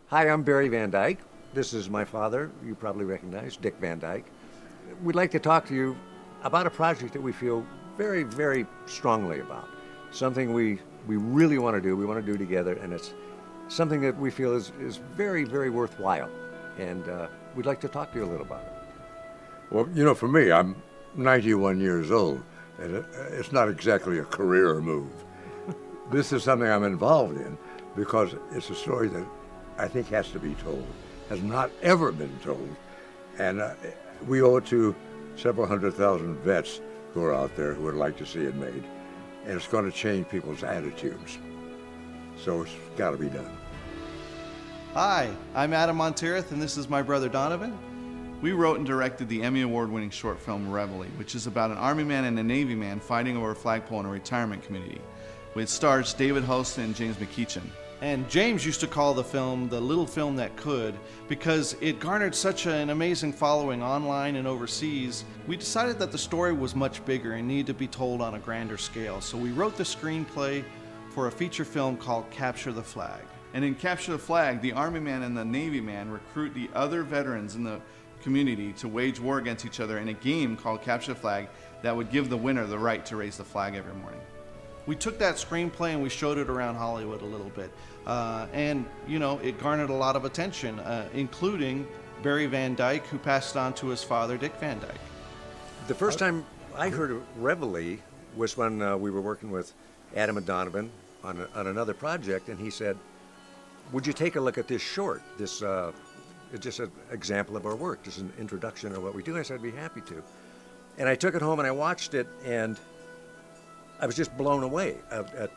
Hi, I'm Barry Van Dyke. This is my father, you probably recognize, Dick Van Dyke. We'd like to talk to you about a project that we feel very, very strongly about. Something we really want to do, we want to do together, and it's something that we feel is very, very worthwhile. And we'd like to talk to you a little about it. Well, for me, I'm 91 years old, and it's not exactly a career move. This is something I'm involved in because it's a story that I think has to be told, has not ever been told. And we owe it to several 100,000 vets who are out there who would like to see it made. And it's going to change people's attitudes. So it's got to be done. Hi, I'm Adam Monterith, and this is my brother Donovan. We wrote and directed the Emmy Award-winning short film Reveille, which is about an Army man and a Navy man fighting over a flagpole in a retirement community. It stars David Huddleston and James McKeechan. And James used to call the film the little film that could because it garnered such an amazing following online and overseas. We decided that the story was much bigger and needed to be told on a grander scale. So we wrote the screenplay for a feature film called Capture the Flag. And in Capture the Flag, the Army man and the Navy man recruit the other veterans in the community to wage war against each other in a game called Capture the Flag that would give the winner the right to raise the flag every morning. We took that screenplay and we showed it around Hollywood a little bit. And it garnered a lot of attention, including Barry Van Dyke, who passed it on to his father, Dick Van Dyke. The first time I heard of Reveille was when we were working with Adam and Donovan on another project, and he said, would you take a look at this short? This it's just an example of our work, just an introduction of what we do. I said, I'd be happy to. And I took it home and I watched it, and I was just blown away at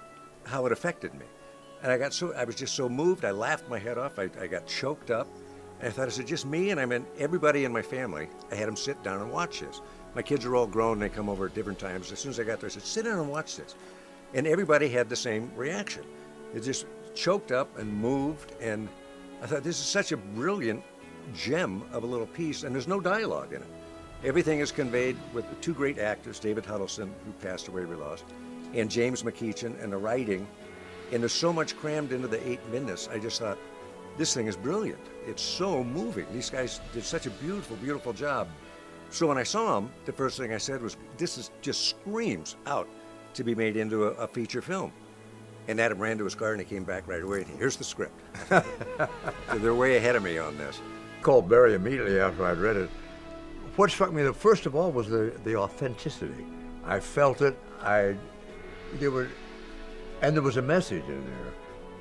how it affected me. And I was just so moved, I laughed my head off, I got choked up. And I thought, is it just me? And I meant everybody in my family, I had them sit down and watch this. My kids are all grown, they come over at different times. As soon as I got there, I said, sit down and watch this. And everybody had the same reaction. It just choked up and moved, and I thought, this is such a brilliant gem of a little piece, and there's no dialogue in it. Everything is conveyed with the two great actors, David Huddleston, who passed away, we lost, and James McKeechan, and the writing. And there's so much crammed into the 8 minutes. I just thought, this thing is brilliant. It's so moving. These guys did such a beautiful, beautiful job. So when I saw them, the first thing I said was, this just screams out to be made into a feature film. And Adam ran to his car and he came back right away, and here's the script. So they're way ahead of me on this. Called Barry immediately after I'd read it. What struck me, first of all, was the authenticity. I felt it. There was a message in there,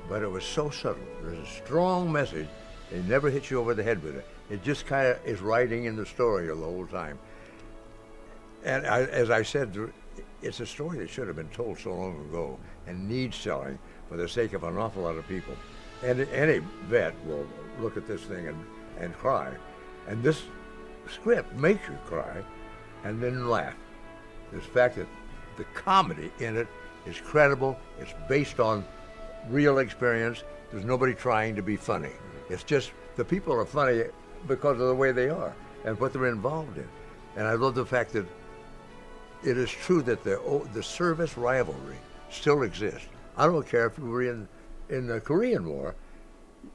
but it was so subtle. There's a strong message. They never hit you over the head with it. It just kind of is writing in the story the whole time. And as I said, it's a story that should have been told so long ago and needs telling for the sake of an awful lot of people. And any vet will look at this thing and cry. And this script makes you cry and then laugh. The fact that the comedy in it is credible, it's based on real experience, there's nobody trying to be funny. It's just the people are funny because of the way they are and what they're involved in. And I love the fact that it is true that the service rivalry still exists. I don't care if you were in the Korean War,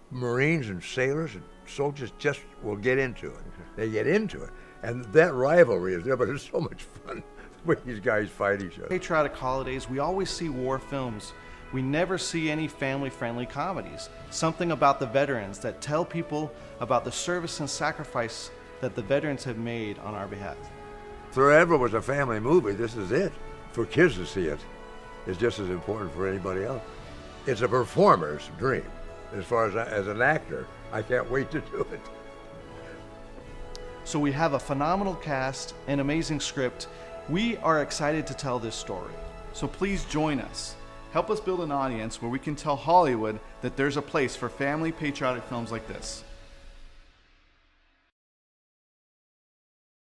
Marines and sailors and soldiers just will get into it. They get into it. And that rivalry is there, but it's so much fun the way these guys fight each other. Patriotic holidays, we always see war films. We never see any family-friendly comedies. Something about the veterans that tell people about the service and sacrifice that the veterans have made on our behalf. If there ever was a family movie, this is it. For kids to see it is just as important for anybody else. It's a performer's dream. As far as an actor, I can't wait to do it. So we have a phenomenal cast, an amazing script. We are excited to tell this story. So please join us. Help us build an audience where we can tell Hollywood that there's a place for family patriotic films like this.